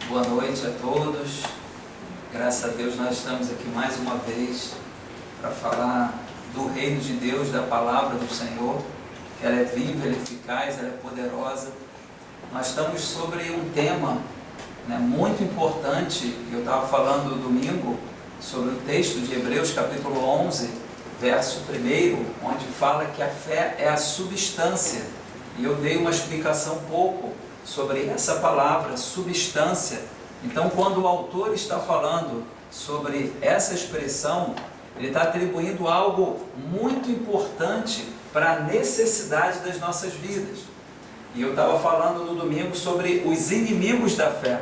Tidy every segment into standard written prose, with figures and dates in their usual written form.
Boa noite a todos. Graças a Deus nós estamos aqui mais uma vez para falar do reino de Deus, da palavra do Senhor, que ela é viva, ela é eficaz, ela é poderosa. Nós estamos sobre um tema muito importante. Eu estava falando domingo sobre o texto de Hebreus capítulo 11, verso 1, onde fala que a fé é a substância. E eu dei uma explicação um pouco sobre essa palavra, substância. Então, quando o autor está falando sobre essa expressão, ele está atribuindo algo muito importante para a necessidade das nossas vidas. E eu estava falando no domingo sobre os inimigos da fé.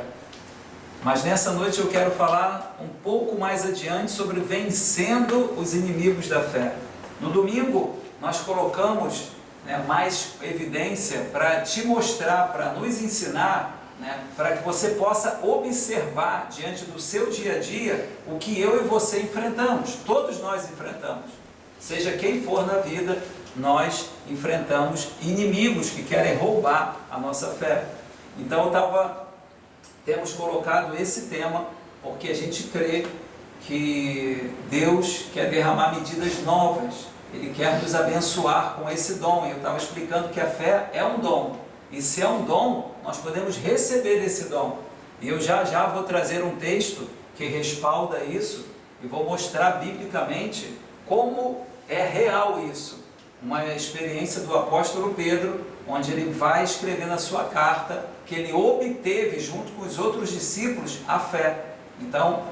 Mas nessa noite eu quero falar um pouco mais adiante sobre vencendo os inimigos da fé. No domingo nós colocamos mais evidência para te mostrar, para nos ensinar, para que você possa observar diante do seu dia a dia o que eu e você enfrentamos. Todos nós enfrentamos, seja quem for na vida, nós enfrentamos inimigos que querem roubar a nossa fé. Então temos colocado esse tema porque a gente crê que Deus quer derramar medidas novas. Ele quer nos abençoar com esse dom. Eu estava explicando que a fé é um dom. E se é um dom, nós podemos receber esse dom. E eu já vou trazer um texto que respalda isso e vou mostrar biblicamente como é real isso. Uma experiência do apóstolo Pedro, onde ele vai escrever na sua carta que ele obteve, junto com os outros discípulos, a fé. Então,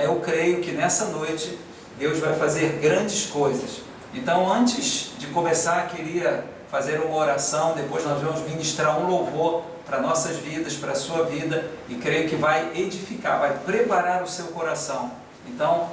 eu creio que nessa noite Deus vai fazer grandes coisas. Então, antes de começar, queria fazer uma oração, depois nós vamos ministrar um louvor para nossas vidas, para a sua vida, e creio que vai edificar, vai preparar o seu coração. Então,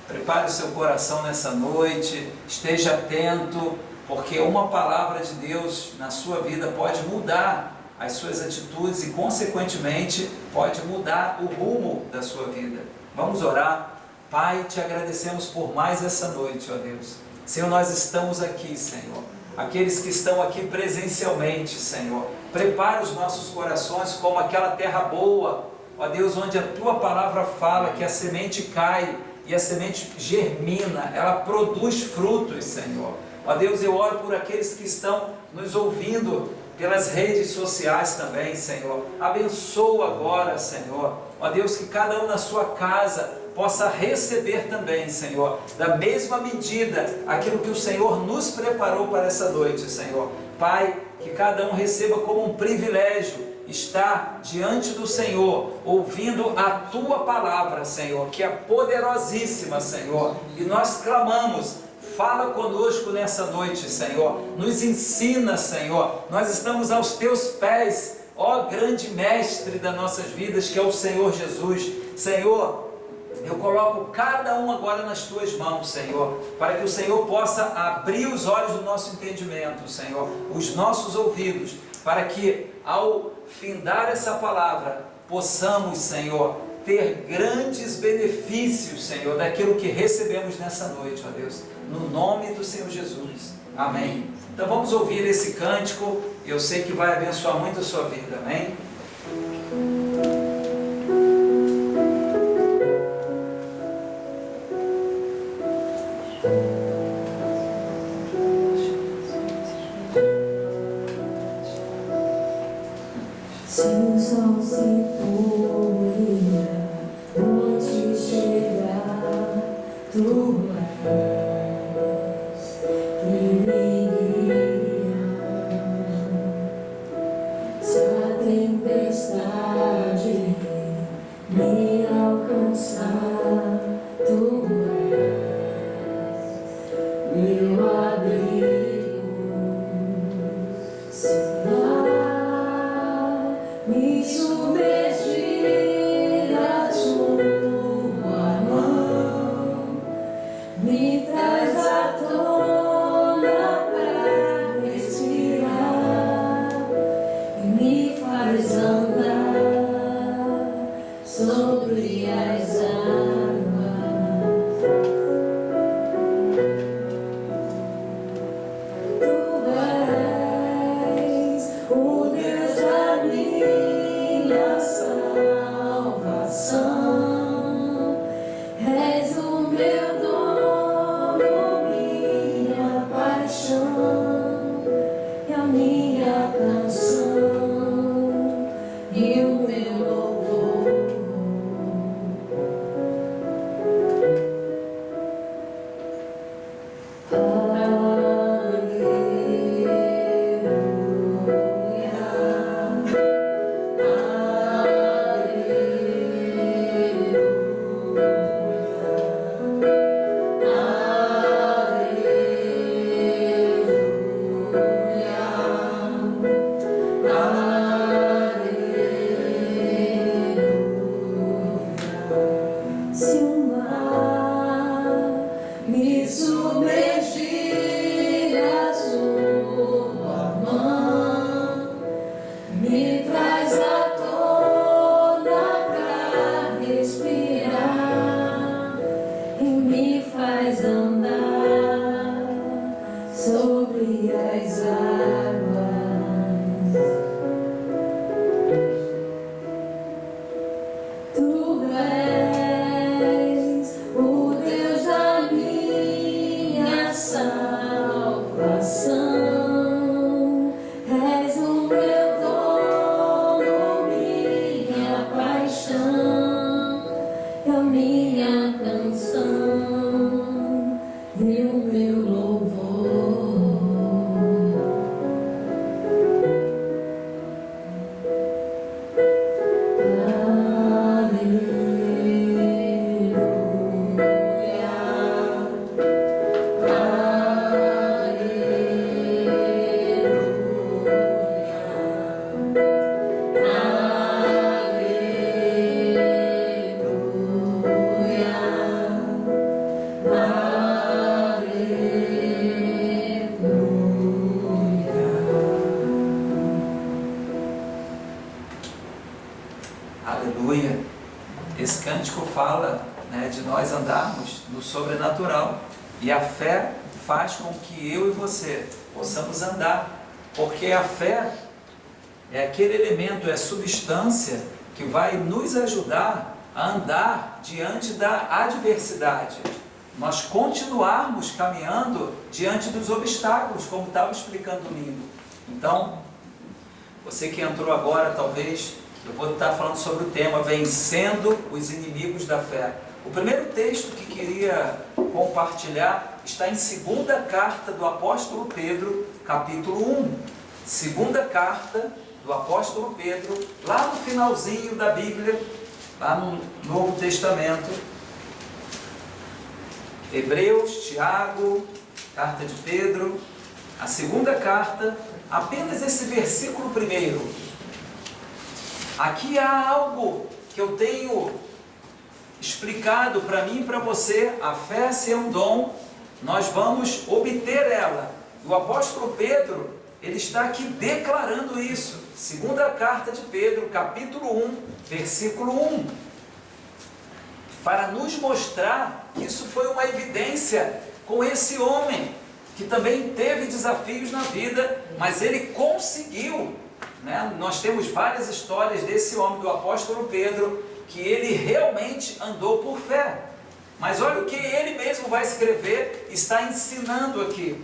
prepare o seu coração nessa noite, esteja atento, porque uma palavra de Deus na sua vida pode mudar as suas atitudes e, consequentemente, pode mudar o rumo da sua vida. Vamos orar. Pai, te agradecemos por mais essa noite, ó Deus. Senhor, nós estamos aqui, Senhor. Aqueles que estão aqui presencialmente, Senhor, prepara os nossos corações como aquela terra boa, ó Deus, onde a Tua palavra fala que a semente cai e a semente germina, ela produz frutos, Senhor. Ó Deus, eu oro por aqueles que estão nos ouvindo pelas redes sociais também, Senhor. Abençoa agora, Senhor. Ó Deus, que cada um na sua casa possa receber também, Senhor, da mesma medida, aquilo que o Senhor nos preparou para essa noite, Senhor. Pai, que cada um receba como um privilégio estar diante do Senhor, ouvindo a Tua palavra, Senhor, que é poderosíssima, Senhor. E nós clamamos, fala conosco nessa noite, Senhor. Nos ensina, Senhor. Nós estamos aos Teus pés, ó grande mestre das nossas vidas, que é o Senhor Jesus. Senhor, eu coloco cada um agora nas Tuas mãos, Senhor, para que o Senhor possa abrir os olhos do nosso entendimento, Senhor, os nossos ouvidos, para que ao findar essa palavra, possamos, Senhor, ter grandes benefícios, Senhor, daquilo que recebemos nessa noite, ó Deus, no nome do Senhor Jesus, amém. Então vamos ouvir esse cântico, eu sei que vai abençoar muito a sua vida, amém? Se o sol se pôr e a noite chegar, Tu és quem me guia. Se a tempestade me alcançar, Tu és meu abrigo. Me submergir na Tua mão, me traz à tona pra respirar e me faz andar sobre as águas. Tu és o Deus da minha salvação. e o meu louvor. Se o mar me submergir, a sua mão me traz à tona pra respirar e me faz andar sobre as águas. Tu és o Deus da minha salvação, és o meu dono, minha paixão, é a minha canção e o meu louvor. Aleluia! Esse cântico fala, né, de nós andarmos no sobrenatural, e a fé faz com que eu e você possamos andar, porque a fé é aquele elemento, é a substância que vai nos ajudar a andar diante da adversidade, nós continuarmos caminhando diante dos obstáculos, como estava explicando o Lindo. Então, você que entrou agora, talvez, eu vou estar falando sobre o tema vencendo os inimigos da fé. O primeiro texto que queria compartilhar está em 2ª carta do apóstolo Pedro, capítulo 1. 2ª carta do apóstolo Pedro, lá no finalzinho da Bíblia, lá no Novo Testamento. Hebreus, Tiago, carta de Pedro, a 2ª carta, apenas esse versículo primeiro. Aqui há algo que eu tenho explicado para mim e para você. A fé ser um dom, nós vamos obter ela. O apóstolo Pedro, ele está aqui declarando isso. 2ª carta de Pedro, capítulo 1, versículo 1. Para nos mostrar que isso foi uma evidência com esse homem, que também teve desafios na vida, mas ele conseguiu, né? Nós temos várias histórias desse homem, do apóstolo Pedro, que ele realmente andou por fé. Mas olha o que ele mesmo vai escrever, está ensinando aqui.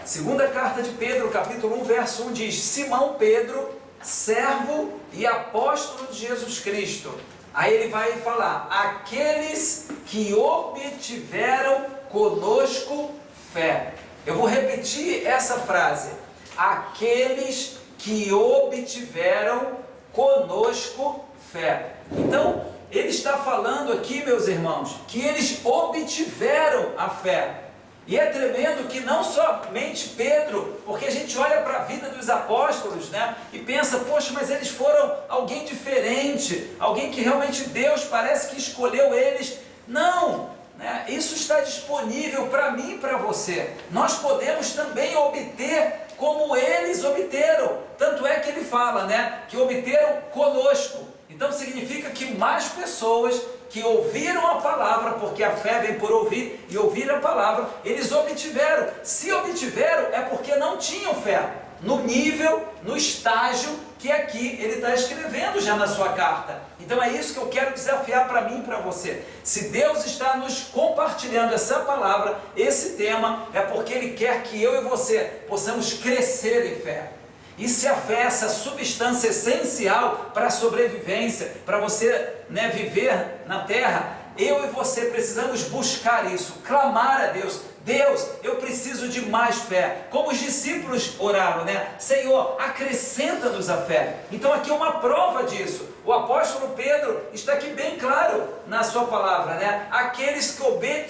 2ª carta de Pedro, capítulo 1, verso 1 diz: Simão Pedro, servo e apóstolo de Jesus Cristo. Aí ele vai falar: aqueles que obtiveram conosco fé. Eu vou repetir essa frase: aqueles que obtiveram conosco fé. Então, ele está falando aqui, meus irmãos, que eles obtiveram a fé. E é tremendo que não somente Pedro, porque a gente olha para a vida dos apóstolos, né, e pensa, poxa, mas eles foram alguém diferente, alguém que realmente Deus parece que escolheu eles. Não, né, isso está disponível para mim e para você. Nós podemos também obter como eles obteram. Tanto é que ele fala, né, que obteram conosco. Então significa que mais pessoas que ouviram a palavra, porque a fé vem por ouvir, e ouvir a palavra, eles obtiveram. Se obtiveram, é porque não tinham fé, no nível, no estágio que aqui ele está escrevendo já na sua carta. Então é isso que eu quero desafiar para mim e para você. Se Deus está nos compartilhando essa palavra, esse tema, é porque Ele quer que eu e você possamos crescer em fé. E se a fé é essa substância essencial para a sobrevivência, para você, viver na terra, eu e você precisamos buscar isso, clamar a Deus. Deus, eu preciso de mais fé. Como os discípulos oraram, Senhor, acrescenta-nos a fé. Então aqui é uma prova disso. O apóstolo Pedro está aqui bem claro na sua palavra, Aqueles que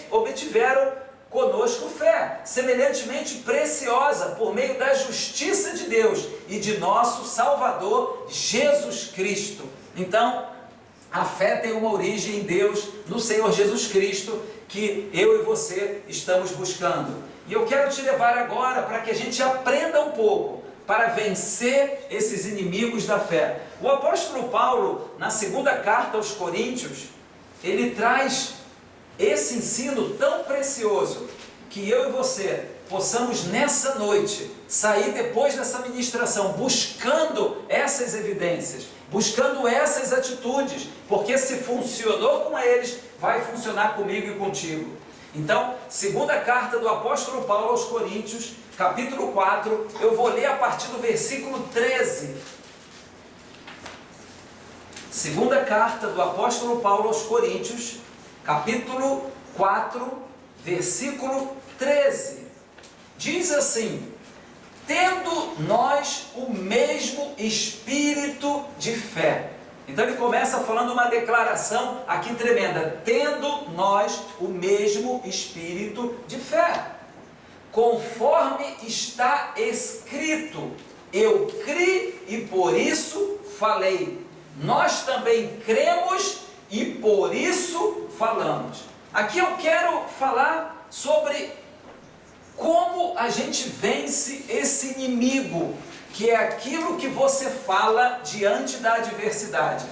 obtiveram conosco fé, semelhantemente preciosa, por meio da justiça de Deus e de nosso Salvador Jesus Cristo. Então, a fé tem uma origem em Deus, no Senhor Jesus Cristo, que eu e você estamos buscando. E eu quero te levar agora para que a gente aprenda um pouco, para vencer esses inimigos da fé. O apóstolo Paulo, na segunda carta aos Coríntios, ele traz esse ensino tão precioso, que eu e você possamos nessa noite, sair depois dessa ministração, buscando essas evidências, buscando essas atitudes, porque se funcionou com eles, vai funcionar comigo e contigo. Então, segunda carta do apóstolo Paulo aos Coríntios, capítulo 4, eu vou ler a partir do versículo 13. Segunda carta do apóstolo Paulo aos Coríntios, capítulo 4, versículo 13. Diz assim: tendo nós o mesmo espírito de fé. Então ele começa falando uma declaração aqui tremenda: tendo nós o mesmo espírito de fé, conforme está escrito, eu criei e por isso falei. Nós também cremos e por isso falamos. Aqui eu quero falar sobre como a gente vence esse inimigo, que é aquilo que você fala diante da adversidade.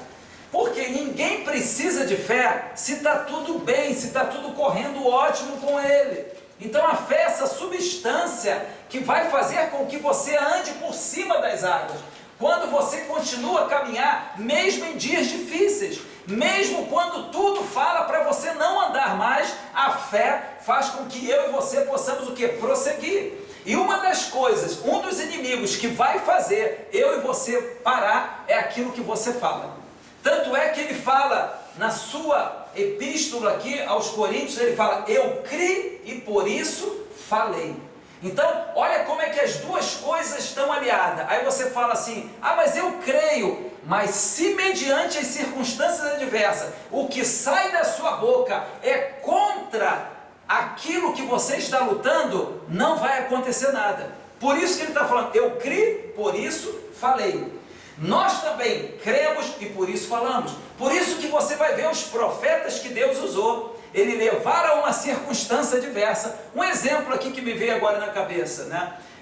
Porque ninguém precisa de fé se está tudo bem, se está tudo correndo ótimo com ele. Então a fé é essa substância que vai fazer com que você ande por cima das águas. Quando você continua a caminhar, mesmo em dias difíceis, mesmo quando tudo fala para você não andar mais, a fé faz com que eu e você possamos o quê? Prosseguir. E uma das coisas, um dos inimigos que vai fazer eu e você parar é aquilo que você fala. Tanto é que ele fala na sua epístola aqui aos Coríntios, ele fala: eu criei e por isso falei. Então, olha como é que as duas coisas estão aliadas. Aí você fala assim: ah, mas eu creio. Mas se mediante as circunstâncias adversas, o que sai da sua boca é contra aquilo que você está lutando, não vai acontecer nada. Por isso que ele está falando: eu criei, por isso falei. Nós também cremos e por isso falamos. Por isso que você vai ver os profetas que Deus usou, ele levaram a uma circunstância adversa. Um exemplo aqui que me veio agora na cabeça,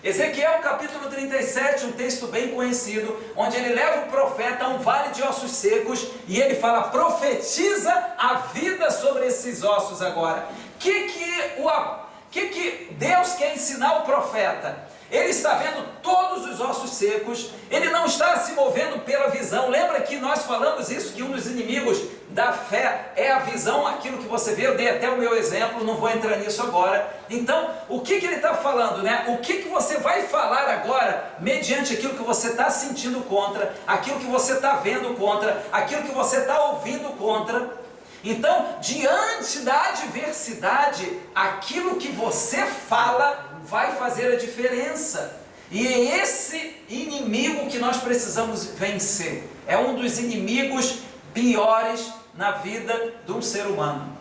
Ezequiel capítulo 37, um texto bem conhecido, onde ele leva o profeta a um vale de ossos secos, e ele fala: profetiza a vida sobre esses ossos agora. O que Deus quer ensinar o profeta? Ele está vendo todos os ossos secos, ele não está se movendo pela visão. Lembra que nós falamos isso, que um dos inimigos da fé é a visão, aquilo que você vê. Eu dei até o meu exemplo, não vou entrar nisso agora. Então, o que ele está falando, O que você vai falar agora, mediante aquilo que você está sentindo contra, aquilo que você está vendo contra, aquilo que você está ouvindo contra. Então, diante da adversidade, aquilo que você fala vai fazer a diferença. E é esse inimigo que nós precisamos vencer. É um dos inimigos piores na vida de um ser humano.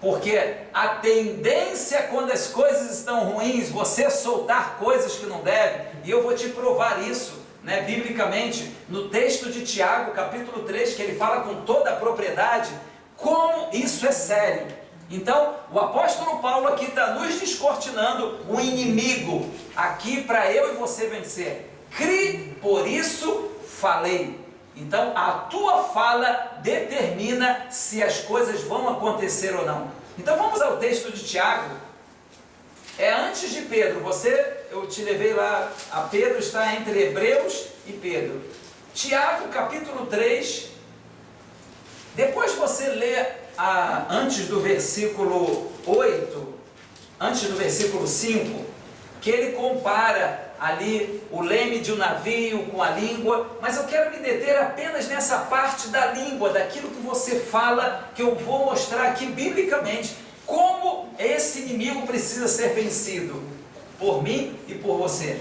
Porque a tendência, quando as coisas estão ruins, você soltar coisas que não deve, e eu vou te provar isso, biblicamente, no texto de Tiago, capítulo 3, que ele fala com toda a propriedade, como isso é sério. Então, o apóstolo Paulo aqui está nos descortinando o inimigo, aqui para eu e você vencer. Crie, por isso falei. Então, a tua fala determina se as coisas vão acontecer ou não. Então, vamos ao texto de Tiago. É antes de Pedro. Eu te levei lá, a Pedro está entre Hebreus e Pedro. Tiago, capítulo 3. Depois você lê antes do versículo 8, antes do versículo 5, que ele compara ali o leme de um navio com a língua, mas eu quero me deter apenas nessa parte da língua, daquilo que você fala, que eu vou mostrar aqui biblicamente, como esse inimigo precisa ser vencido, por mim e por você.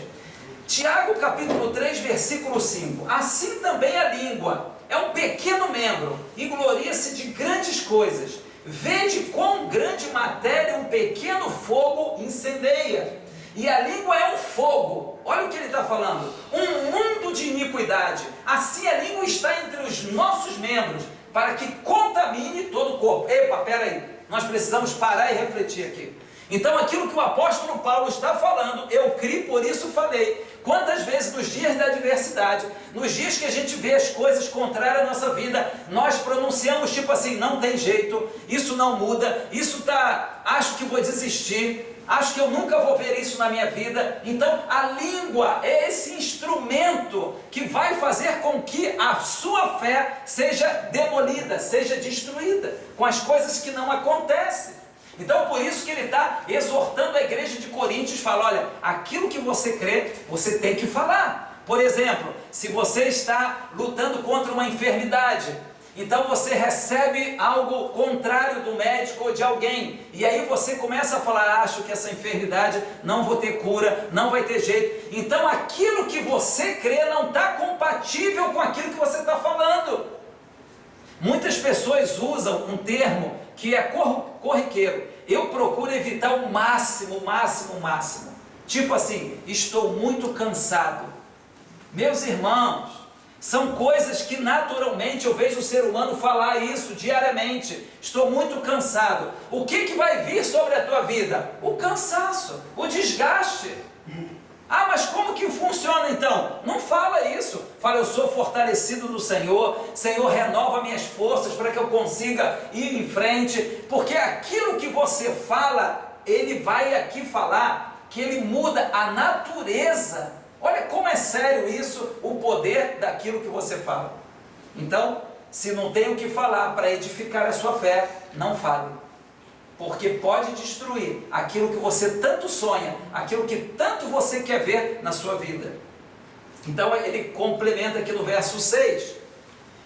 Tiago capítulo 3, versículo 5, assim também a língua é um pequeno membro, e gloria-se de grandes coisas, vede quão grande matéria um pequeno fogo incendeia. E a língua é um fogo, olha o que ele está falando, um mundo de iniquidade. Assim a língua está entre os nossos membros, para que contamine todo o corpo. Epa, peraí, nós precisamos parar e refletir aqui. Então aquilo que o apóstolo Paulo está falando, eu criei, por isso falei. Quantas vezes nos dias da adversidade, nos dias que a gente vê as coisas contrárias à nossa vida, nós pronunciamos tipo assim, não tem jeito, isso não muda, isso tá, acho que vou desistir, acho que eu nunca vou ver isso na minha vida. Então a língua é esse instrumento que vai fazer com que a sua fé seja demolida, seja destruída, com as coisas que não acontecem. Então por isso que ele está exortando a igreja de Coríntios, fala, olha, aquilo que você crê, você tem que falar. Por exemplo, se você está lutando contra uma enfermidade, então você recebe algo contrário do médico ou de alguém, e aí você começa a falar, acho que essa enfermidade não vou ter cura, não vai ter jeito. Então aquilo que você crê não está compatível com aquilo que você está falando. Muitas pessoas usam um termo que é corriqueiro. Eu procuro evitar o máximo. Tipo assim, estou muito cansado. Meus irmãos, são coisas que naturalmente eu vejo o ser humano falar isso diariamente. Estou muito cansado. O que vai vir sobre a tua vida? O cansaço, o desgaste. Ah, mas como que funciona então? Não fala isso. Fala, eu sou fortalecido no Senhor, Senhor renova minhas forças para que eu consiga ir em frente, porque aquilo que você fala, ele vai aqui falar que ele muda a natureza. Olha como é sério isso, o poder daquilo que você fala. Então, se não tem o que falar para edificar a sua fé, não fale. Porque pode destruir aquilo que você tanto sonha, aquilo que tanto você quer ver na sua vida. Então ele complementa aqui no verso 6.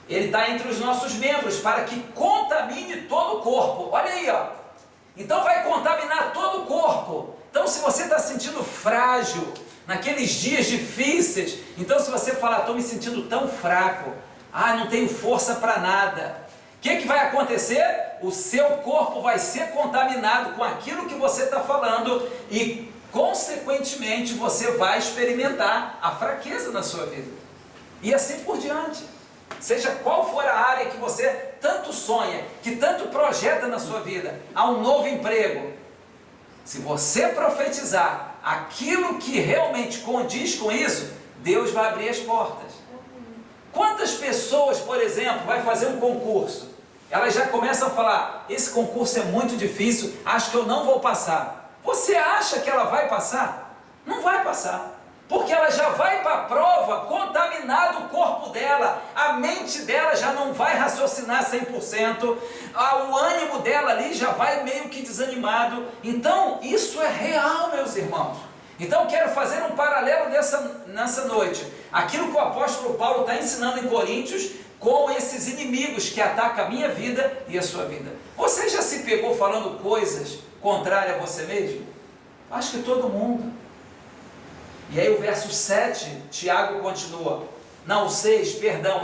Ele está entre os nossos membros para que contamine todo o corpo. Olha aí, ó. Então vai contaminar todo o corpo. Então se você está sentindo frágil, naqueles dias difíceis, então se você falar, estou me sentindo tão fraco, não tenho força para nada, o que vai acontecer? O seu corpo vai ser contaminado com aquilo que você está falando e, consequentemente, você vai experimentar a fraqueza na sua vida. E assim por diante. Seja qual for a área que você tanto sonha, que tanto projeta na sua vida, há um novo emprego. Se você profetizar aquilo que realmente condiz com isso, Deus vai abrir as portas. Quantas pessoas, por exemplo, vai fazer um concurso? Elas já começam a falar, esse concurso é muito difícil, acho que eu não vou passar. Você acha que ela vai passar? Não vai passar. Porque ela já vai para a prova contaminado o corpo dela, a mente dela já não vai raciocinar 100%, o ânimo dela ali já vai meio que desanimado. Então isso é real, meus irmãos. Então quero fazer um paralelo nessa noite, aquilo que o apóstolo Paulo está ensinando em Coríntios, com esses inimigos que atacam a minha vida e a sua vida. Você já se pegou falando coisas contrárias a você mesmo? Acho que todo mundo. E aí o verso 7, Tiago continua, não, o 6, perdão,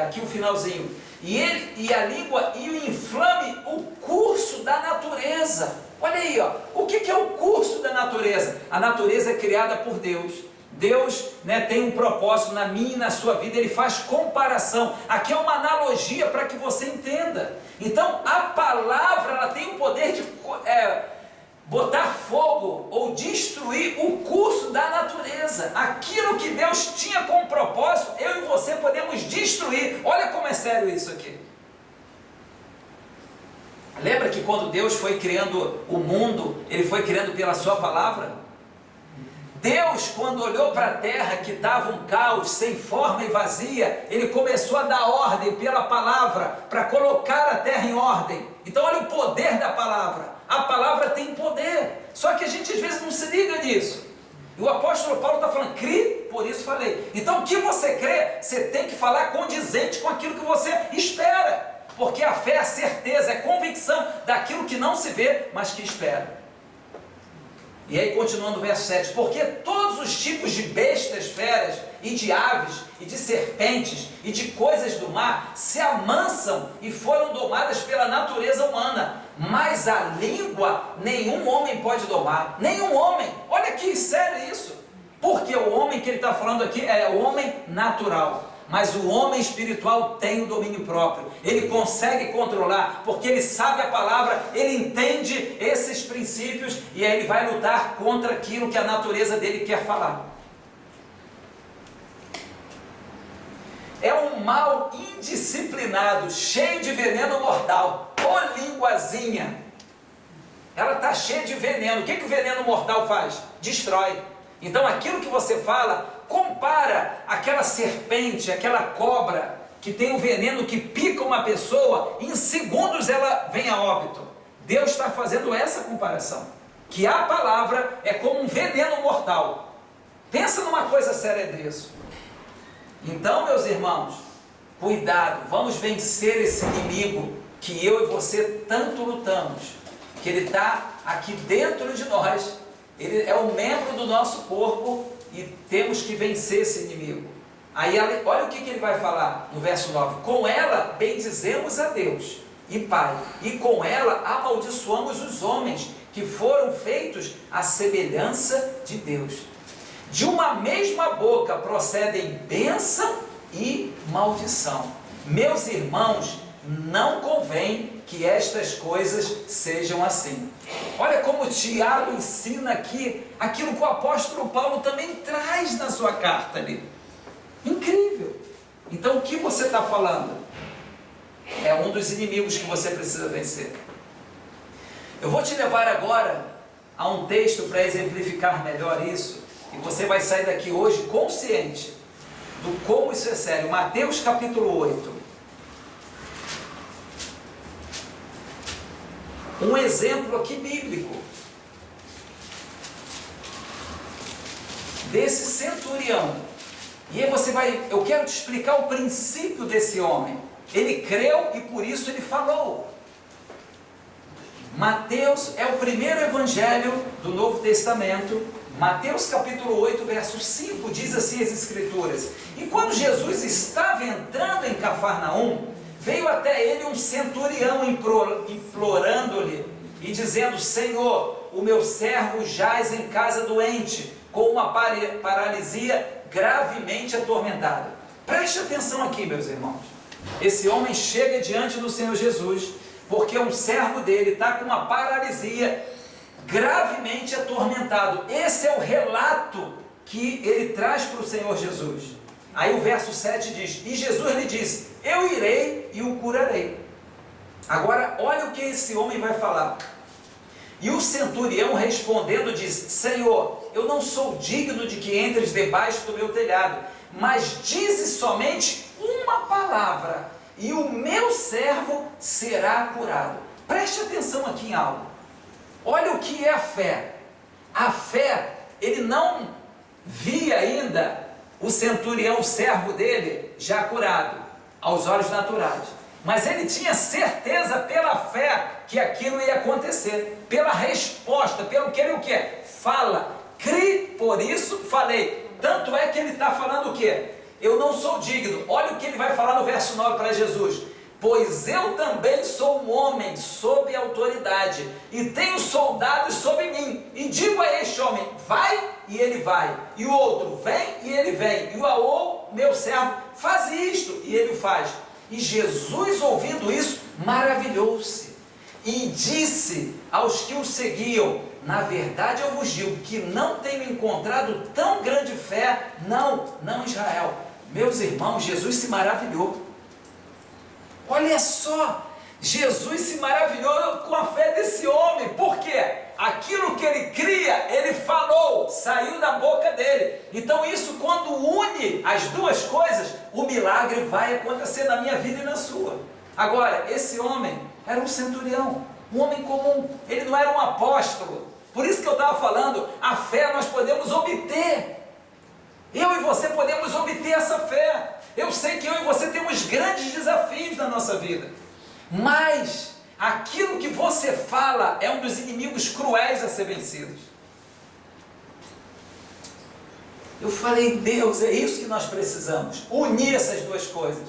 aqui o finalzinho, e a língua e o inflame o curso da natureza. Olha aí, ó, o que é o curso da natureza? A natureza é criada por Deus. Deus, tem um propósito na minha e na sua vida, Ele faz comparação. Aqui é uma analogia para que você entenda. Então a palavra, ela tem o poder de botar fogo ou destruir o curso da natureza. Aquilo que Deus tinha como propósito, eu e você podemos destruir. Olha como é sério isso aqui. Lembra que quando Deus foi criando o mundo, Ele foi criando pela sua palavra? Deus, quando olhou para a terra que estava um caos, sem forma e vazia, Ele começou a dar ordem pela palavra, para colocar a terra em ordem. Então olha o poder da palavra. A palavra tem poder, só que a gente às vezes não se liga nisso. E o apóstolo Paulo está falando, crie, por isso falei. Então o que você crê, você tem que falar condizente com aquilo que você espera. Porque a fé é a certeza, é a convicção daquilo que não se vê, mas que espera. E aí continuando o verso 7, porque todos os tipos de bestas, feras, e de aves, e de serpentes, e de coisas do mar, se amansam e foram domadas pela natureza humana, mas a língua nenhum homem pode domar, nenhum homem. Olha que sério isso, porque o homem que ele está falando aqui é o homem natural, mas o homem espiritual tem o domínio próprio, ele consegue controlar, porque ele sabe a palavra, ele entende esses princípios, e aí ele vai lutar contra aquilo que a natureza dele quer falar. É um mal indisciplinado, cheio de veneno mortal. Ô linguazinha, ela está cheia de veneno. O que o veneno mortal faz? Destrói. Então aquilo que você fala, compara aquela serpente, aquela cobra, que tem um veneno que pica uma pessoa, em segundos ela vem a óbito. Deus está fazendo essa comparação, que a palavra é como um veneno mortal. Pensa numa coisa séria disso. Então, meus irmãos, cuidado, vamos vencer esse inimigo que eu e você tanto lutamos, que ele está aqui dentro de nós, ele é um membro do nosso corpo e temos que vencer esse inimigo. Aí olha o que ele vai falar no verso 9, com ela bendizemos a Deus e Pai, e com ela amaldiçoamos os homens que foram feitos à semelhança de Deus. De uma mesma boca procedem bênção e maldição. Meus irmãos, não convém que estas coisas sejam assim. Olha como Tiago ensina aqui, aquilo que o apóstolo Paulo também traz na sua carta ali. Incrível! Então o que você está falando? É um dos inimigos que você precisa vencer. Eu vou te levar agora a um texto para exemplificar melhor isso. E você vai sair daqui hoje consciente do como isso é sério. Mateus capítulo 8. Um exemplo aqui bíblico desse centurião. E aí eu quero te explicar o princípio desse homem. Ele creu e por isso ele falou. Mateus é o primeiro evangelho do Novo Testamento. Mateus capítulo 8, verso 5, diz assim as escrituras: e quando Jesus estava entrando em Cafarnaum, veio até ele um centurião implorando-lhe e dizendo: Senhor, o meu servo jaz em casa doente, com uma paralisia gravemente atormentada. Preste atenção aqui, meus irmãos. Esse homem chega diante do Senhor Jesus, porque um servo dele está com uma paralisia gravemente atormentado. Esse é o relato que ele traz para o Senhor Jesus. Aí o verso 7 diz: e Jesus lhe disse: eu irei e o curarei. Agora olha o que esse homem vai falar. E o centurião respondendo disse: Senhor, eu não sou digno de que entres debaixo do meu telhado, mas dize somente uma palavra e o meu servo será curado. Preste atenção aqui em algo. Olha o que é a fé. A fé, ele não via ainda o centurião, o servo dele, já curado, aos olhos naturais. Mas ele tinha certeza pela fé que aquilo ia acontecer, pela resposta, pelo que ele o quê? Fala, crie, por isso falei. Tanto é que ele está falando o quê? Eu não sou digno. Olha o que ele vai falar no verso 9 para Jesus. Pois eu também sou um homem sob autoridade, e tenho soldados sobre mim, e digo a este homem, vai, e ele vai, e o outro, vem, e ele vem, e o meu servo, faz isto, e ele o faz. E Jesus, ouvindo isso, maravilhou-se, e disse aos que o seguiam: na verdade eu vos digo, que não tenho encontrado tão grande fé, não em Israel. Meus irmãos, Jesus se maravilhou. Olha só, Jesus se maravilhou com a fé desse homem, porque aquilo que ele cria, ele falou, saiu da boca dele. Então isso, quando une as duas coisas, o milagre vai acontecer na minha vida e na sua. Agora, esse homem era um centurião, um homem comum, ele não era um apóstolo, Por isso que eu estava falando, a fé nós podemos obter. Eu e você podemos obter essa fé. Eu sei que eu e você temos grandes desafios na nossa vida, mas aquilo que você fala é um dos inimigos cruéis a ser vencidos. Eu falei, Deus, é isso que nós precisamos, unir essas duas coisas,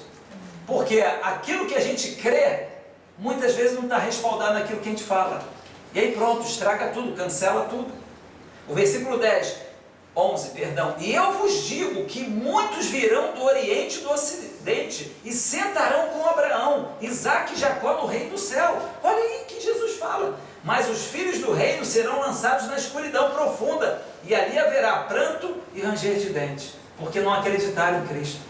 porque aquilo que a gente crê, muitas vezes não está respaldado naquilo que a gente fala, e aí pronto, estraga tudo, cancela tudo. O versículo 11, e eu vos digo que muitos virão do Oriente e do Ocidente, e sentarão com Abraão, Isaque e Jacó no reino do céu. Olha aí que Jesus fala, mas os filhos do reino serão lançados na escuridão profunda, e ali haverá pranto e ranger de dentes, porque não acreditaram em Cristo.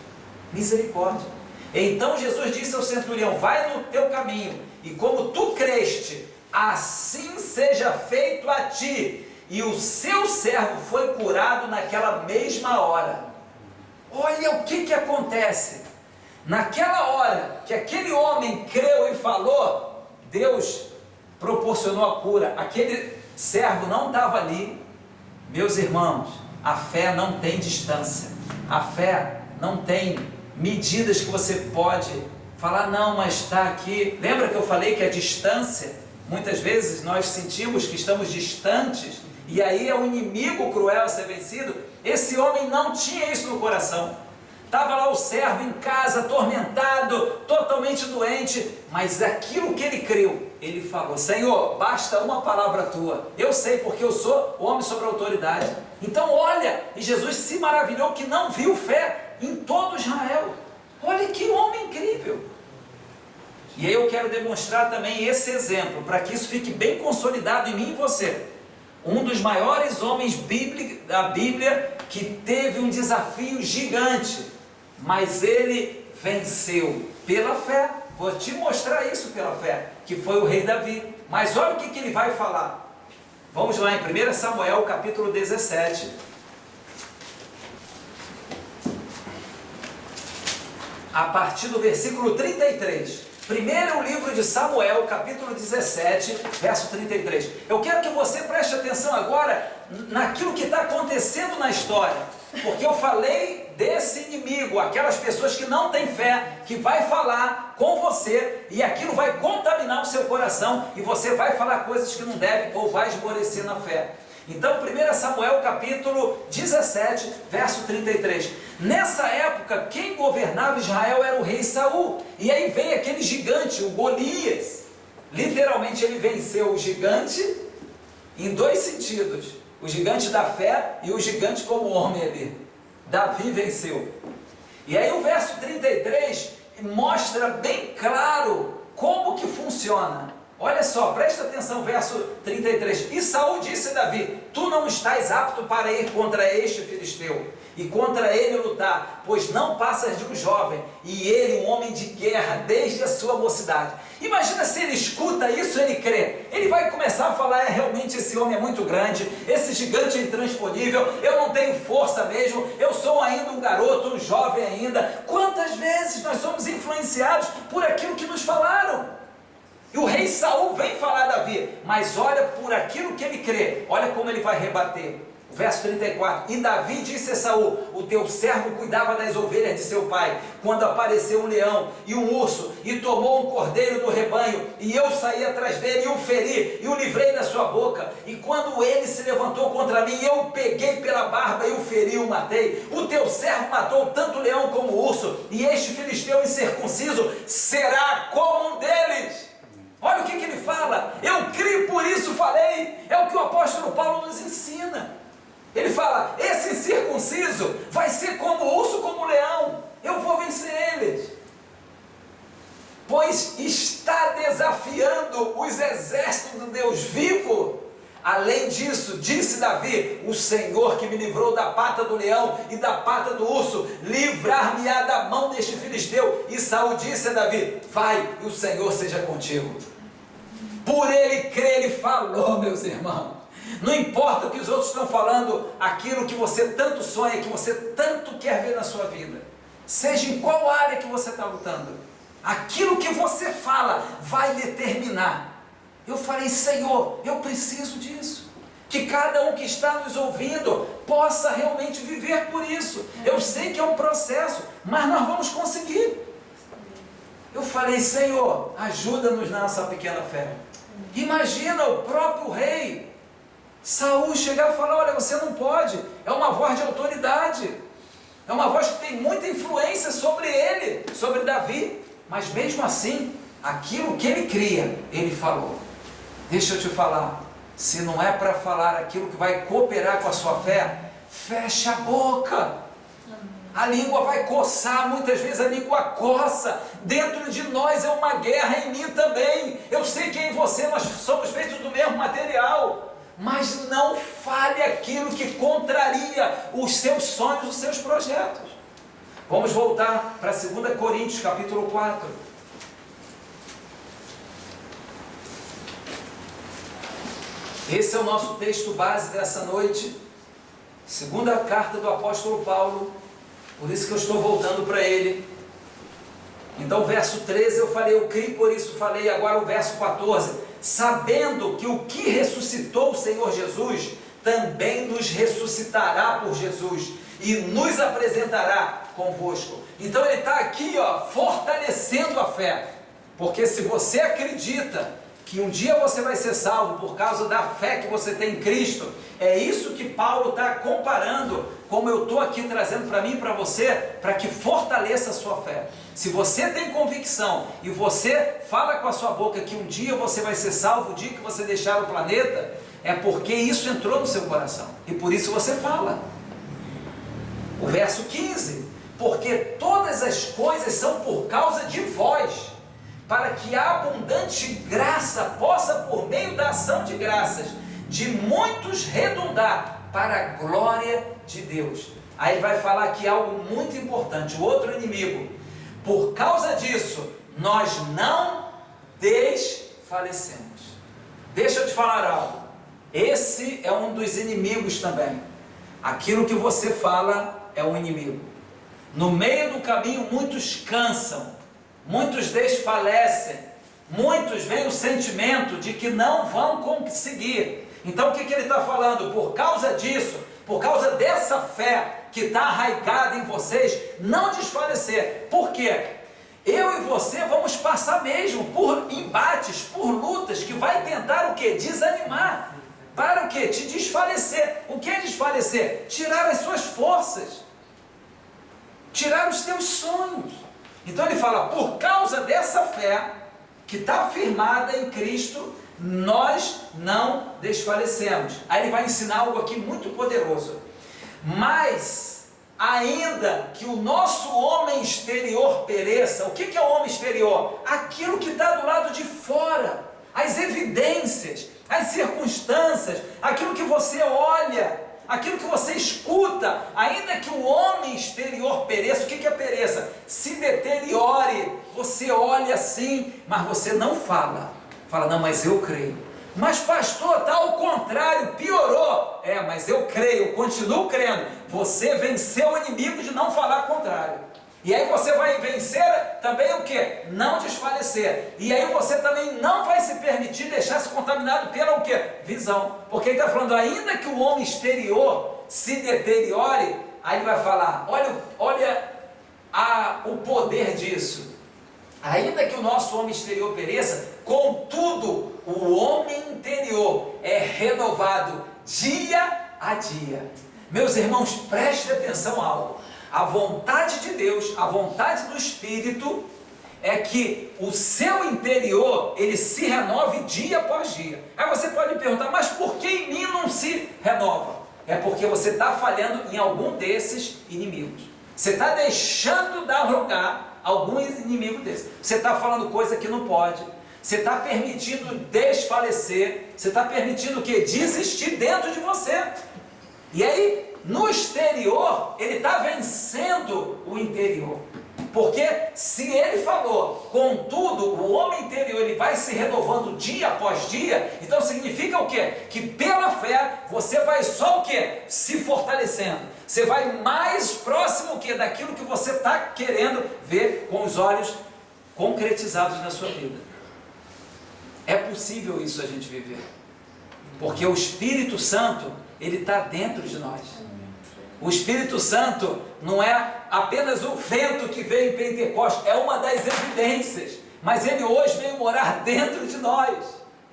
Misericórdia. Então Jesus disse ao centurião, vai no teu caminho, e como tu creste, assim seja feito a ti. E o seu servo foi curado naquela mesma hora. Olha o que acontece. Naquela hora que aquele homem creu e falou, Deus proporcionou a cura. Aquele servo não estava ali. Meus irmãos, a fé não tem distância. A fé não tem medidas que você pode falar, não, mas está aqui. Lembra que eu falei que a distância, muitas vezes nós sentimos que estamos distantes, e aí é um inimigo cruel a ser vencido. Esse homem não tinha isso no coração. Estava lá o servo em casa, atormentado, totalmente doente, mas aquilo que ele creu, ele falou, Senhor, basta uma palavra tua, eu sei porque eu sou homem sobre a autoridade. Então olha, e Jesus se maravilhou que não viu fé em todo Israel. Olha que homem incrível. E aí eu quero demonstrar também esse exemplo, para que isso fique bem consolidado em mim e você. Um dos maiores homens da Bíblia que teve um desafio gigante, mas ele venceu pela fé. Vou te mostrar isso pela fé, que foi o rei Davi. Mas olha o que ele vai falar. Vamos lá em 1 Samuel capítulo 17. A partir do versículo 33. Primeiro livro de Samuel, capítulo 17, verso 33. Eu quero que você preste atenção agora naquilo que está acontecendo na história, porque eu falei desse inimigo, aquelas pessoas que não têm fé, que vai falar com você, e aquilo vai contaminar o seu coração, e você vai falar coisas que não deve, ou vai esmorecer na fé. Então, 1 Samuel capítulo 17, verso 33. Nessa época, quem governava Israel era o rei Saul. E aí vem aquele gigante, o Golias. Literalmente ele venceu o gigante em dois sentidos. O gigante da fé e o gigante como homem ali. Davi venceu. E aí o verso 33 mostra bem claro como que funciona. Olha só, presta atenção, verso 33. E Saul disse a Davi, tu não estás apto para ir contra este filisteu, e contra ele lutar, pois não passas de um jovem, e ele um homem de guerra, desde a sua mocidade. Imagina se ele escuta isso, ele crê. Ele vai começar a falar, realmente esse homem é muito grande, esse gigante é intransponível, eu não tenho força mesmo, eu sou ainda um garoto, um jovem ainda. Quantas vezes nós somos influenciados por aquilo que nos falaram? E o rei Saul vem falar a Davi, mas olha por aquilo que ele crê, olha como ele vai rebater. Verso 34, e Davi disse a Saul, o teu servo cuidava das ovelhas de seu pai, quando apareceu um leão e um urso, e tomou um cordeiro do rebanho, e eu saí atrás dele, e o feri, e o livrei da sua boca, e quando ele se levantou contra mim, eu o peguei pela barba, e o feri e o matei. O teu servo matou tanto o leão como o urso, e este filisteu incircunciso será como um deles. Olha o que ele fala, eu criei, por isso falei, é o que o apóstolo Paulo nos ensina. Ele fala, esse incircunciso vai ser como o urso, como o leão, eu vou vencer eles, pois está desafiando os exércitos do Deus vivo. Além disso, disse Davi, o Senhor que me livrou da pata do leão e da pata do urso, livrar-me-á da mão deste filisteu. E Saul disse a Davi, vai, e o Senhor seja contigo. Por ele crer, ele falou, meus irmãos. Não importa o que os outros estão falando, aquilo que você tanto sonha, que você tanto quer ver na sua vida, seja em qual área que você está lutando, aquilo que você fala vai determinar. Eu falei, Senhor, eu preciso disso. Que cada um que está nos ouvindo possa realmente viver por isso. Eu sei que é um processo, mas nós vamos conseguir. Eu falei, Senhor, ajuda-nos na nossa pequena fé. Imagina o próprio rei Saul chegar e falar, olha, você não pode. É uma voz de autoridade. É uma voz que tem muita influência sobre ele, sobre Davi. Mas mesmo assim, aquilo que ele cria, ele falou. Deixa eu te falar, se não é para falar aquilo que vai cooperar com a sua fé, fecha a boca. A língua vai coçar, muitas vezes a língua coça. Dentro de nós é uma guerra, em mim também. Eu sei que em você nós somos feitos do mesmo material. Mas não fale aquilo que contraria os seus sonhos, os seus projetos. Vamos voltar para 2 Coríntios, capítulo 4. Esse é o nosso texto base dessa noite. Segunda carta do apóstolo Paulo. Por isso que eu estou voltando para ele. Então, verso 13 eu falei, eu criei, por isso falei. Agora o verso 14. Sabendo que o que ressuscitou o Senhor Jesus, também nos ressuscitará por Jesus, e nos apresentará convosco. Então ele está aqui, fortalecendo a fé. Porque se você acredita que um dia você vai ser salvo por causa da fé que você tem em Cristo, é isso que Paulo está comparando, como eu estou aqui trazendo para mim e para você, para que fortaleça a sua fé. Se você tem convicção e você fala com a sua boca que um dia você vai ser salvo, o dia que você deixar o planeta, é porque isso entrou no seu coração, e por isso você fala. O verso 15, porque todas as coisas são por causa de vós, para que a abundante graça possa, por meio da ação de graças de muitos, redundar para a glória de Deus. Aí vai falar aqui algo muito importante, o outro inimigo. Por causa disso, nós não desfalecemos. Deixa eu te falar algo. Esse é um dos inimigos também. Aquilo que você fala é um inimigo. No meio do caminho, muitos cansam. Muitos desfalecem, muitos veem o sentimento de que não vão conseguir. Então o que ele está falando? Por causa disso, por causa dessa fé que está arraigada em vocês, não desfalecer. Por quê? Eu e você vamos passar mesmo por embates, por lutas, que vai tentar o quê? Desanimar. Para o quê? Te desfalecer. O que é desfalecer? Tirar as suas forças, tirar os teus sonhos. Então ele fala, por causa dessa fé que está firmada em Cristo, nós não desfalecemos. Aí ele vai ensinar algo aqui muito poderoso. Mas, ainda que o nosso homem exterior pereça, o que é o homem exterior? Aquilo que está do lado de fora, as evidências, as circunstâncias, aquilo que você olha, aquilo que você escuta. Ainda que o homem exterior pereça, o que é pereça? Se deteriore. Você olha assim, mas você não fala. Fala, não, mas eu creio. Mas pastor, está ao contrário, piorou. Mas eu creio, eu continuo crendo. Você venceu o inimigo de não falar contrário. E aí você vai vencer também o quê? Não desfalecer. E aí você também não vai se permitir deixar-se contaminado pela o quê? Visão. Porque ele está falando, ainda que o homem exterior se deteriore, aí ele vai falar, olha o poder disso. Ainda que o nosso homem exterior pereça, contudo, o homem interior é renovado dia a dia. Meus irmãos, preste atenção a algo. A vontade de Deus, a vontade do Espírito, é que o seu interior, ele se renove dia após dia. Aí você pode perguntar, mas por que em mim não se renova? É porque você está falhando em algum desses inimigos. Você está deixando dar lugar a algum inimigo desses. Você está falando coisa que não pode. Você está permitindo desfalecer. Você está permitindo o quê? Desistir dentro de você. E aí, no exterior, ele está vencendo o interior. Porque se ele falou, contudo, o homem interior ele vai se renovando dia após dia, então significa o quê? Que pela fé você vai só o quê? Se fortalecendo. Você vai mais próximo o quê? Daquilo que você está querendo ver com os olhos concretizados na sua vida. É possível isso a gente viver. Porque o Espírito Santo, ele está dentro de nós. O Espírito Santo não é apenas o vento que veio em Pentecostes, é uma das evidências, mas ele hoje veio morar dentro de nós.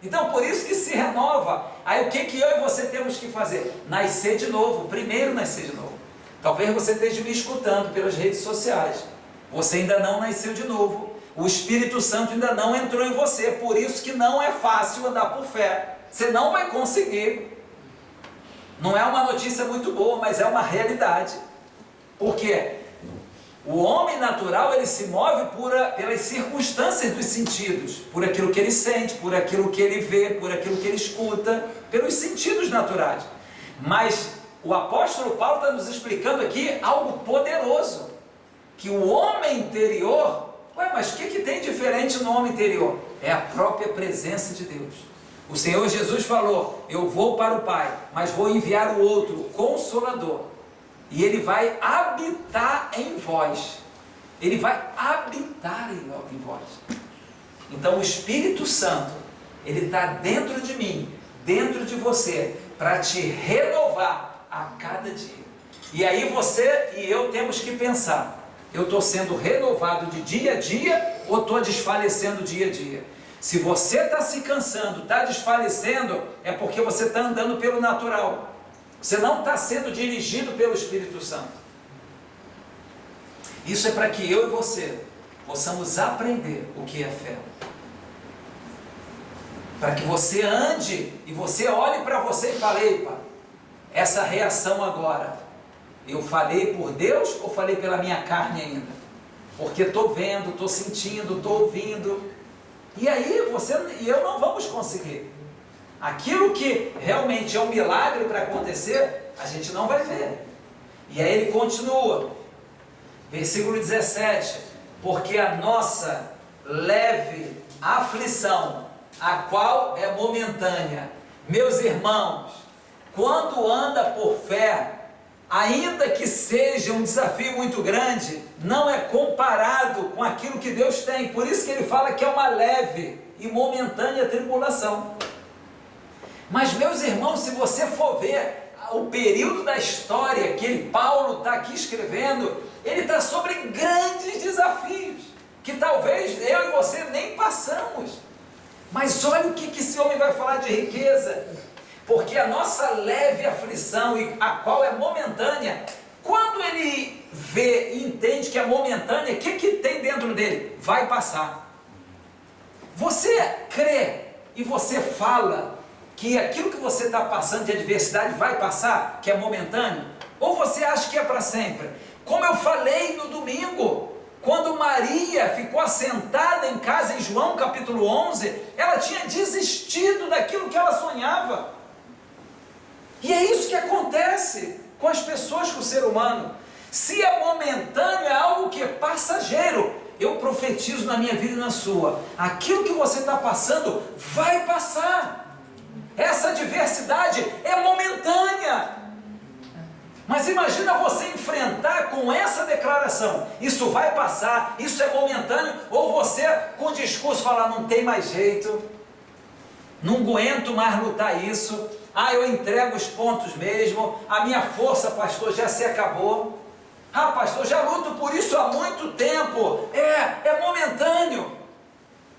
Então por isso que se renova. Aí o que eu e você temos que fazer? Nascer de novo, primeiro nascer de novo. Talvez você esteja me escutando pelas redes sociais, você ainda não nasceu de novo, o Espírito Santo ainda não entrou em você, por isso que não é fácil andar por fé, você não vai conseguir. Não é uma notícia muito boa, mas é uma realidade. Porque o homem natural, ele se move pelas circunstâncias dos sentidos, por aquilo que ele sente, por aquilo que ele vê, por aquilo que ele escuta, pelos sentidos naturais. Mas o apóstolo Paulo está nos explicando aqui algo poderoso, que o homem interior, mas o que tem diferente no homem interior? É a própria presença de Deus. O Senhor Jesus falou, eu vou para o Pai, mas vou enviar o outro, o Consolador, e ele vai habitar em vós. Ele vai habitar em vós. Então o Espírito Santo, ele está dentro de mim, dentro de você, para te renovar a cada dia. E aí você e eu temos que pensar, eu estou sendo renovado de dia a dia ou estou desfalecendo dia a dia? Se você está se cansando, está desfalecendo, é porque você está andando pelo natural. Você não está sendo dirigido pelo Espírito Santo. Isso é para que eu e você possamos aprender o que é fé. Para que você ande e você olhe para você e fale, epa, essa reação agora, eu falei por Deus ou falei pela minha carne ainda? Porque estou vendo, estou sentindo, estou ouvindo. E aí você e eu não vamos conseguir. Aquilo que realmente é um milagre para acontecer, a gente não vai ver. E aí ele continua, versículo 17, porque a nossa leve aflição, a qual é momentânea, meus irmãos, quando anda por fé, ainda que seja um desafio muito grande, não é comparado com aquilo que Deus tem. Por isso que ele fala que é uma leve e momentânea tribulação. Mas meus irmãos, se você for ver o período da história que Paulo está aqui escrevendo, ele está sobre grandes desafios, que talvez eu e você nem passamos. Mas olha o que esse homem vai falar de riqueza. Porque a nossa leve aflição, a qual é momentânea, quando ele vê e entende que é momentânea, o que tem dentro dele? Vai passar. Você crê e você fala que aquilo que você está passando de adversidade vai passar, que é momentâneo? Ou você acha que é para sempre? Como eu falei no domingo, quando Maria ficou assentada em casa em João capítulo 11, ela tinha desistido daquilo que ela sonhava. E é isso que acontece com as pessoas, com o ser humano. Se é momentâneo, é algo que é passageiro. Eu profetizo na minha vida e na sua, aquilo que você está passando vai passar. Essa adversidade é momentânea. Mas imagina você enfrentar com essa declaração, isso vai passar, isso é momentâneo, ou você com o discurso falar, não tem mais jeito, não aguento mais lutar isso, eu entrego os pontos mesmo, a minha força, pastor, já se acabou. Pastor, já luto por isso há muito tempo. É momentâneo.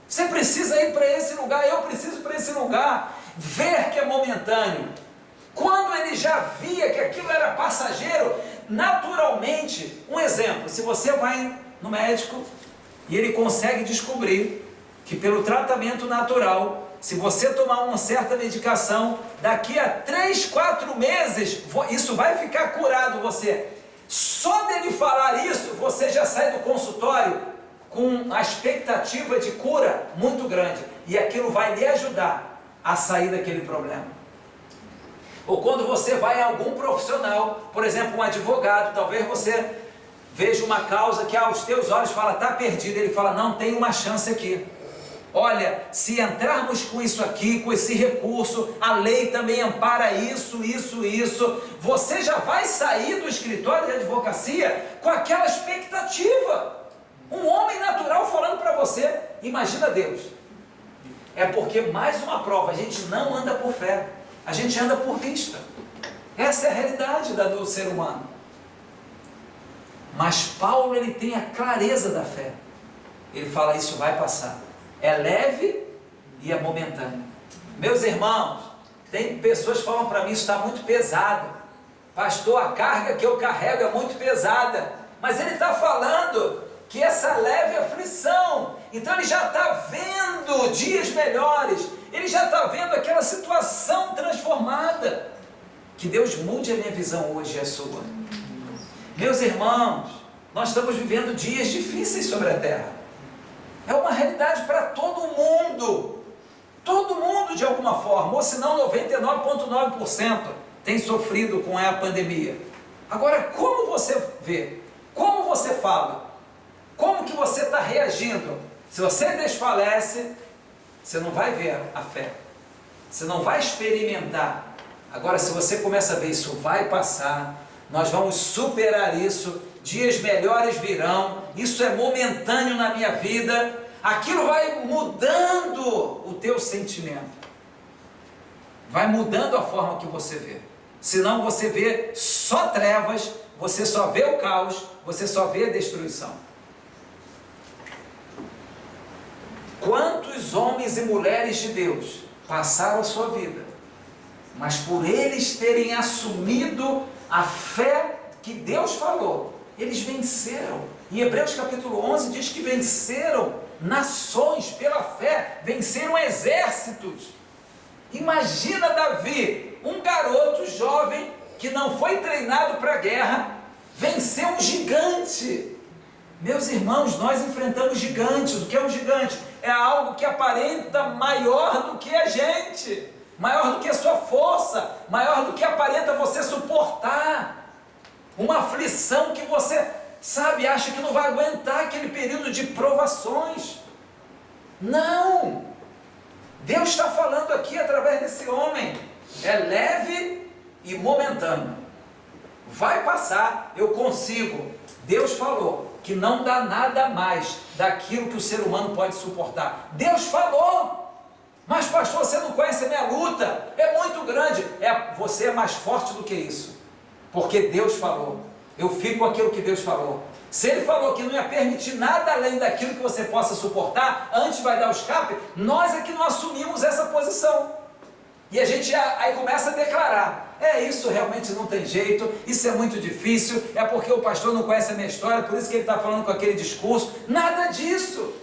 Você precisa ir para esse lugar, eu preciso ir para esse lugar. Ver que é momentâneo. Quando ele já via que aquilo era passageiro, naturalmente, um exemplo, se você vai no médico e ele consegue descobrir que pelo tratamento natural, se você tomar uma certa medicação, daqui a 3, 4 meses, isso vai ficar curado você. Só dele falar isso, você já sai do consultório com a expectativa de cura muito grande. E aquilo vai lhe ajudar a sair daquele problema. Ou quando você vai a algum profissional, por exemplo, um advogado, talvez você veja uma causa que aos teus olhos fala, está perdido. Ele fala, não, tem uma chance aqui. Olha, se entrarmos com isso aqui, com esse recurso, a lei também ampara isso. Você já vai sair do escritório de advocacia com aquela expectativa. Um homem natural falando para você, imagina Deus. É porque mais uma prova, a gente não anda por fé. A gente anda por vista. Essa é a realidade do ser humano. Mas Paulo, ele tem a clareza da fé. Ele fala, isso vai passar. É leve e é momentâneo. Meus irmãos, tem pessoas que falam para mim, isso está muito pesado. Pastor, a carga que eu carrego é muito pesada. Mas ele está falando que essa leve aflição, então ele já está vendo dias melhores, ele já está vendo aquela situação transformada. Que Deus mude a minha visão hoje e a sua. Meus irmãos, nós estamos vivendo dias difíceis sobre a terra. É uma realidade para todo mundo. Todo mundo de alguma forma, ou se não 99,9% tem sofrido com a pandemia. Agora, como você vê? Como você fala? Como que você está reagindo? Se você desfalece, você não vai ver a fé. Você não vai experimentar. Agora, se você começa a ver, isso vai passar, nós vamos superar isso, dias melhores virão, isso é momentâneo na minha vida, aquilo vai mudando o teu sentimento, vai mudando a forma que você vê. Senão você vê só trevas, você só vê o caos, você só vê a destruição. Quantos homens e mulheres de Deus passaram a sua vida, mas por eles terem assumido a fé que Deus falou, eles venceram. Em Hebreus capítulo 11 diz que venceram nações pela fé, venceram exércitos. Imagina Davi, um garoto jovem que não foi treinado para a guerra, venceu um gigante. Meus irmãos, nós enfrentamos gigantes. O que é um gigante? É algo que aparenta maior do que a gente, maior do que a sua força, maior do que aparenta você suportar. Uma aflição que você, sabe, acha que não vai aguentar aquele período de provações. Não! Deus está falando aqui através desse homem, é leve e momentâneo. Vai passar, eu consigo. Deus falou que não dá nada mais daquilo que o ser humano pode suportar. Deus falou, mas pastor, você não conhece a minha luta, é muito grande. Você é mais forte do que isso, porque Deus falou. Eu fico com aquilo que Deus falou. Se Ele falou que não ia permitir nada além daquilo que você possa suportar, antes vai dar o escape, nós é que não assumimos essa posição. E a gente aí começa a declarar, isso realmente não tem jeito, isso é muito difícil, é porque o pastor não conhece a minha história, por isso que ele está falando com aquele discurso. Nada disso.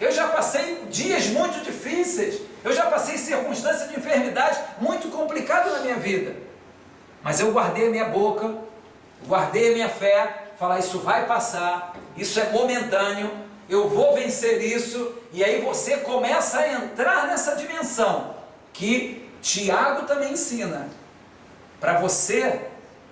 Eu já passei dias muito difíceis, eu já passei circunstâncias de enfermidade muito complicadas na minha vida, mas eu guardei a minha boca, guardei a minha fé, falar, isso vai passar, isso é momentâneo, eu vou vencer isso. E aí você começa a entrar nessa dimensão que Tiago também ensina, para você,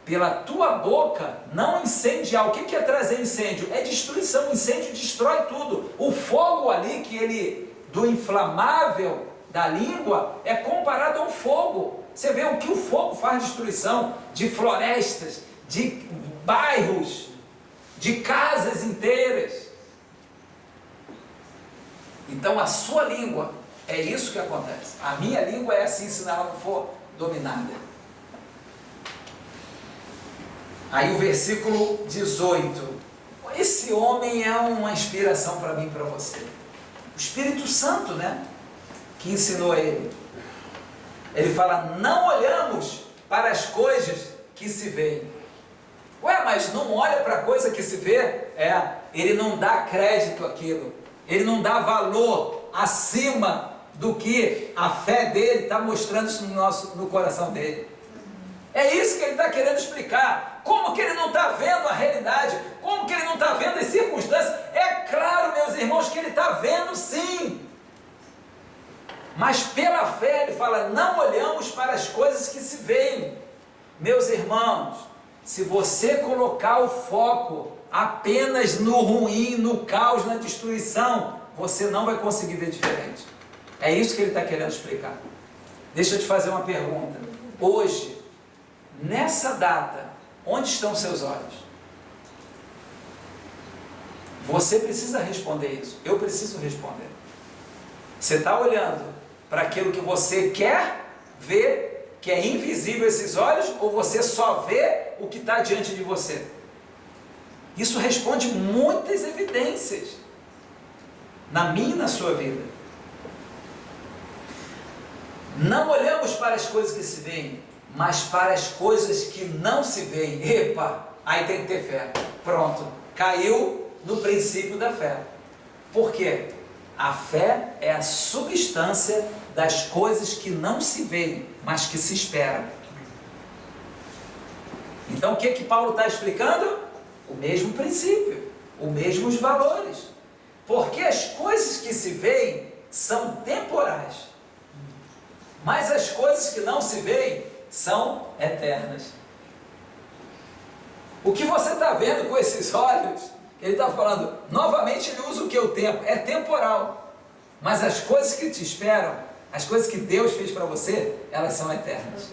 pela tua boca, não incendiar. O que é trazer incêndio? É destruição. O incêndio destrói tudo. O fogo ali, do inflamável da língua, é comparado ao fogo. Você vê o que o fogo faz de destruição de florestas, de bairros, de casas inteiras. Então a sua língua, é isso que acontece. A minha língua é assim, se ela não for dominada. Aí o versículo 18. Esse homem é uma inspiração para mim e para você. O Espírito Santo, né? Que ensinou ele. Ele fala, não olhamos para as coisas que se veem. Ué, mas não olha para a coisa que se vê? Ele não dá crédito àquilo. Ele não dá valor acima do que a fé dele está mostrando isso no coração dele. É isso que ele está querendo explicar. Como que ele não está vendo a realidade? Como que ele não está vendo as circunstâncias? É claro, meus irmãos, que ele está vendo sim. Mas pela fé ele fala, não olhamos para as coisas que se veem. Meus irmãos, se você colocar o foco apenas no ruim, no caos, na destruição, você não vai conseguir ver diferente. É isso que ele está querendo explicar. Deixa eu te fazer uma pergunta. Hoje, nessa data, onde estão seus olhos? Você precisa responder isso. Eu preciso responder. Você está olhando para aquilo que você quer vê que é invisível esses olhos, ou você só vê o que está diante de você? Isso responde muitas evidências na minha e na sua vida. Não olhamos para as coisas que se veem, mas para as coisas que não se veem. Epa, aí tem que ter fé. Pronto, caiu no princípio da fé. Por quê? A fé é a substância das coisas que não se veem, mas que se esperam. Então o que Paulo está explicando? O mesmo princípio, os mesmos valores. Porque as coisas que se veem são temporais, mas as coisas que não se veem são eternas. O que você está vendo com esses olhos, ele está falando, novamente ele usa o que? O tempo, é temporal. Mas as coisas que te esperam, as coisas que Deus fez para você, elas são eternas.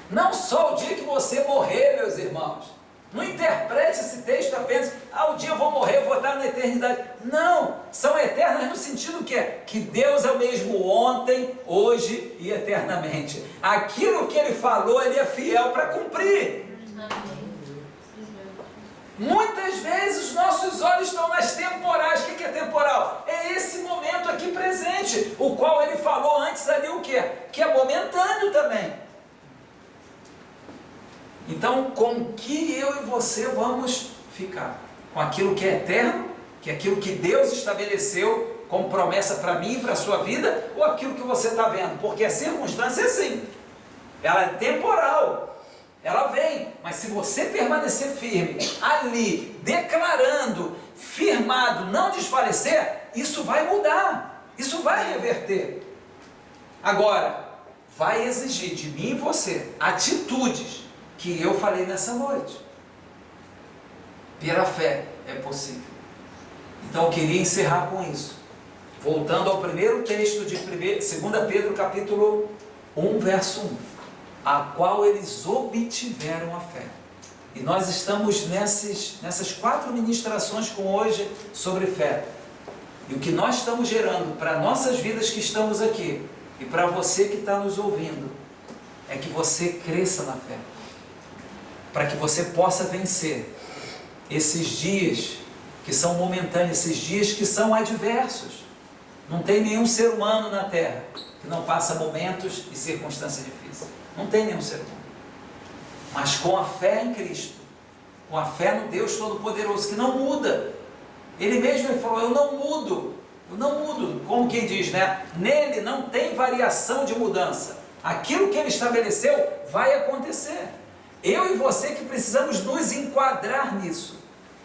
Não só o dia que você morrer, meus irmãos. Não interprete esse texto apenas, o dia eu vou morrer, eu vou estar na eternidade. Não, são eternas no sentido que Deus é o mesmo ontem, hoje e eternamente. Aquilo que Ele falou, Ele é fiel para cumprir. Muitas vezes os nossos olhos estão nas temporais. O que é temporal? É esse momento aqui presente, o qual Ele falou antes ali o quê? Que é momentâneo também. Então, com que eu e você vamos ficar? Com aquilo que é eterno, que é aquilo que Deus estabeleceu como promessa para mim e para a sua vida, ou aquilo que você está vendo? Porque a circunstância é assim, ela é temporal, ela vem, mas se você permanecer firme, ali, declarando, firmado, não desfalecer, isso vai mudar, isso vai reverter. Agora, vai exigir de mim e você atitudes que eu falei nessa noite. Pela fé é possível. Então eu queria encerrar com isso, voltando ao primeiro texto de 2 Pedro capítulo 1, verso 1, a qual eles obtiveram a fé. E nós estamos nessas 4 ministrações com hoje sobre fé. E o que nós estamos gerando para nossas vidas que estamos aqui, e para você que está nos ouvindo, é que você cresça na fé, para que você possa vencer esses dias que são momentâneos, esses dias que são adversos. Não tem nenhum ser humano na terra que não passa momentos e circunstâncias difíceis. Não tem nenhum ser humano. Mas com a fé em Cristo, com a fé no Deus Todo-Poderoso, que não muda. Ele mesmo falou, eu não mudo, como quem diz, né? Nele não tem variação de mudança. Aquilo que Ele estabeleceu vai acontecer. Eu e você que precisamos nos enquadrar nisso.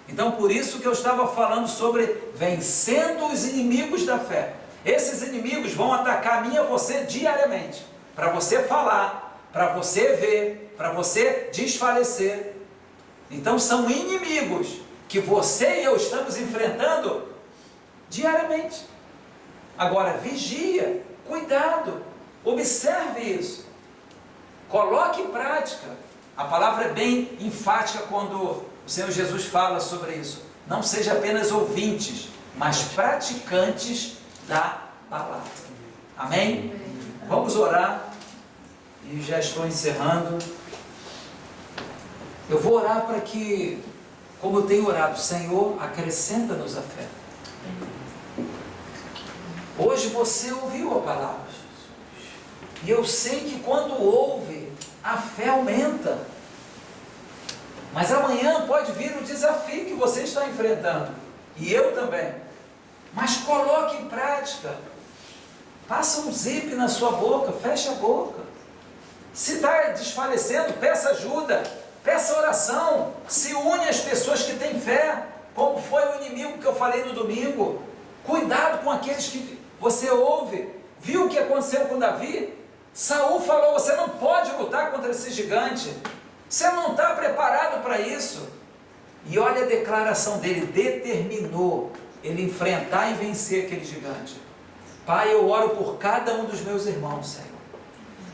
Então por isso que eu estava falando sobre vencendo os inimigos da fé. Esses inimigos vão atacar a mim e a você diariamente, para você falar, para você ver, para você desfalecer. Então são inimigos que você e eu estamos enfrentando diariamente. Agora vigia, cuidado, observe isso, coloque em prática. A palavra é bem enfática quando o Senhor Jesus fala sobre isso. Não seja apenas ouvintes, mas praticantes da palavra. Amém? Vamos orar. E já estou encerrando. Eu vou orar para que, como eu tenho orado, Senhor, acrescenta-nos a fé. Hoje você ouviu a palavra, e eu sei que quando ouve, a fé aumenta. Mas amanhã pode vir o desafio que você está enfrentando, e eu também. Mas coloque em prática. Passa um zip na sua boca, feche a boca. Se está desfalecendo, peça ajuda, peça oração, se une às pessoas que têm fé, como foi o inimigo que eu falei no domingo. Cuidado com aqueles que você ouve. Viu o que aconteceu com Davi? Saul falou, você não pode lutar contra esse gigante, você não está preparado para isso. E olha a declaração dele, determinou ele enfrentar e vencer aquele gigante. Pai, eu oro por cada um dos meus irmãos, Senhor.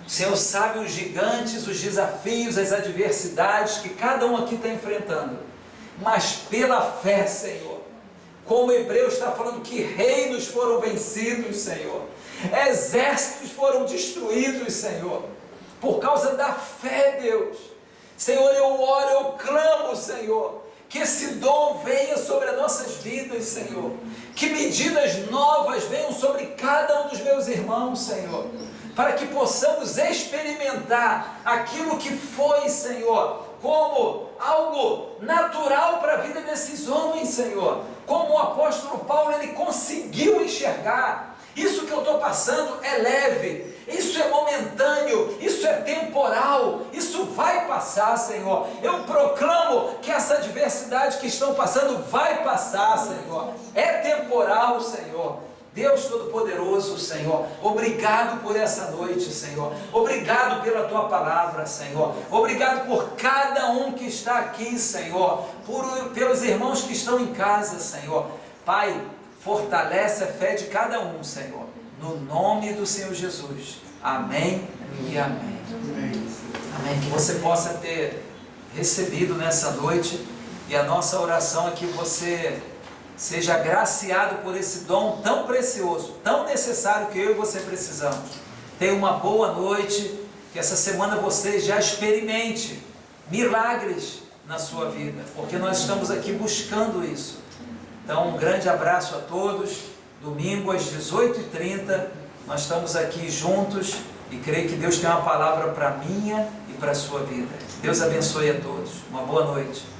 O Senhor sabe os gigantes, os desafios, as adversidades que cada um aqui está enfrentando. Mas pela fé, Senhor, como Hebreus está falando que reinos foram vencidos, Senhor, exércitos foram destruídos, Senhor, por causa da fé, Deus. Senhor, eu oro, eu clamo, Senhor, que esse dom venha sobre as nossas vidas, Senhor, que medidas novas venham sobre cada um dos meus irmãos, Senhor, para que possamos experimentar aquilo que foi, Senhor, como algo natural para a vida desses homens, Senhor, como o apóstolo Paulo, ele conseguiu enxergar. Isso que eu estou passando é leve, isso é momentâneo, isso é temporal, isso vai passar, Senhor. Eu proclamo que essa adversidade que estão passando vai passar, Senhor, é temporal, Senhor. Deus Todo-Poderoso, Senhor, obrigado por essa noite, Senhor, obrigado pela Tua palavra, Senhor, obrigado por cada um que está aqui, Senhor, pelos irmãos que estão em casa, Senhor. Pai, fortalece a fé de cada um, Senhor, no nome do Senhor Jesus, amém e amém. Amém, que você possa ter recebido nessa noite, e a nossa oração é que você seja agraciado por esse dom tão precioso, tão necessário, que eu e você precisamos. Tenha uma boa noite, que essa semana você já experimente milagres na sua vida, porque nós estamos aqui buscando isso. Então, um grande abraço a todos. Domingo às 18h30 nós estamos aqui juntos, e creio que Deus tem uma palavra para a minha e para a sua vida. Deus abençoe a todos. Uma boa noite.